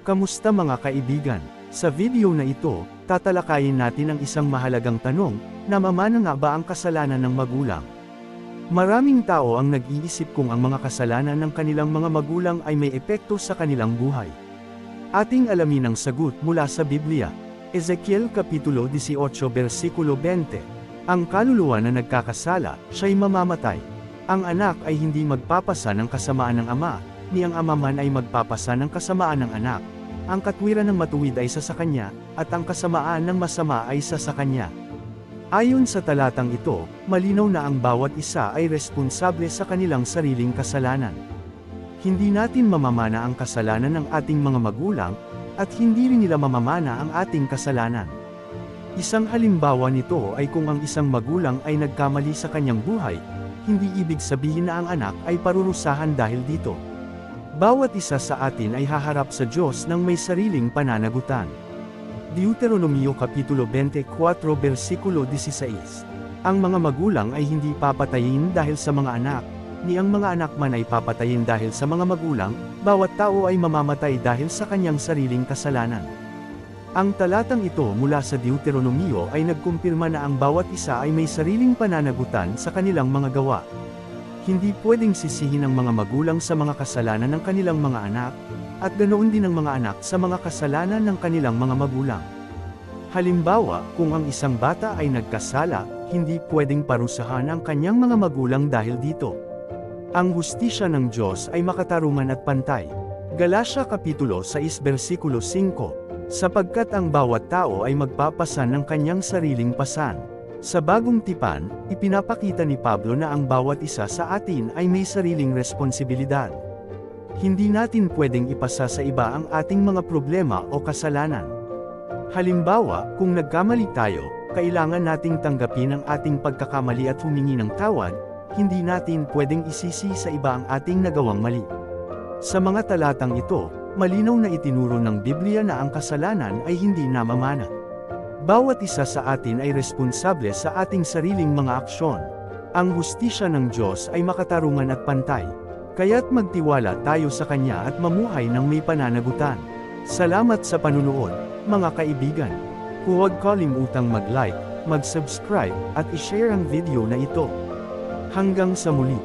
Kamusta mga kaibigan? Sa video na ito, tatalakayin natin ang isang mahalagang tanong, namamana nga ba ang kasalanan ng magulang? Maraming tao ang nag-iisip kung ang mga kasalanan ng kanilang mga magulang ay may epekto sa kanilang buhay. Ating alamin ang sagot mula sa Biblia. Ezekiel Kapitulo 18 versikulo 20. Ang kaluluwa na nagkakasala, siya'y mamamatay. Ang anak ay hindi magpapasa ng kasamaan ng ama, ni ang ama man ay magpapasa ng kasamaan ng anak. Ang katwiran ng matuwid ay sa kanya, at ang kasamaan ng masama ay sa kanya. Ayon sa talatang ito, malinaw na ang bawat isa ay responsable sa kanilang sariling kasalanan. Hindi natin mamamana ang kasalanan ng ating mga magulang, at hindi rin nila mamamana ang ating kasalanan. Isang halimbawa nito ay kung ang isang magulang ay nagkamali sa kanyang buhay, hindi ibig sabihin na ang anak ay parurusahan dahil dito. Bawat isa sa atin ay haharap sa Diyos ng may sariling pananagutan. Deuteronomio Kapitulo 24 versikulo 16. Ang mga magulang ay hindi papatayin dahil sa mga anak, ni ang mga anak man ay papatayin dahil sa mga magulang, bawat tao ay mamamatay dahil sa kanyang sariling kasalanan. Ang talatang ito mula sa Deuteronomio ay nagkumpirma na ang bawat isa ay may sariling pananagutan sa kanilang mga gawa. Hindi pwedeng sisihin ng mga magulang sa mga kasalanan ng kanilang mga anak, at ganoon din ang mga anak sa mga kasalanan ng kanilang mga magulang. Halimbawa, kung ang isang bata ay nagkasala, hindi pwedeng parusahan ang kanyang mga magulang dahil dito. Ang hustisya ng Diyos ay makatarungan at pantay. Galatia Kapitulo 6 versikulo 5, sapagkat ang bawat tao ay magpapasa ng kanyang sariling pasan. Sa bagong tipan, ipinapakita ni Pablo na ang bawat isa sa atin ay may sariling responsibilidad. Hindi natin pwedeng ipasa sa iba ang ating mga problema o kasalanan. Halimbawa, kung nagkamali tayo, kailangan nating tanggapin ang ating pagkakamali at humingi ng tawad, hindi natin pwedeng isisi sa iba ang ating nagawang mali. Sa mga talatang ito, malinaw na itinuro ng Biblia na ang kasalanan ay hindi namamana. Bawat isa sa atin ay responsable sa ating sariling mga aksyon. Ang hustisya ng Diyos ay makatarungan at pantay. Kaya't magtiwala tayo sa Kanya at mamuhay ng may pananagutan. Salamat sa panunood, mga kaibigan. Huwag kalimutang mag-like, mag-subscribe, at i-share ang video na ito. Hanggang sa muli.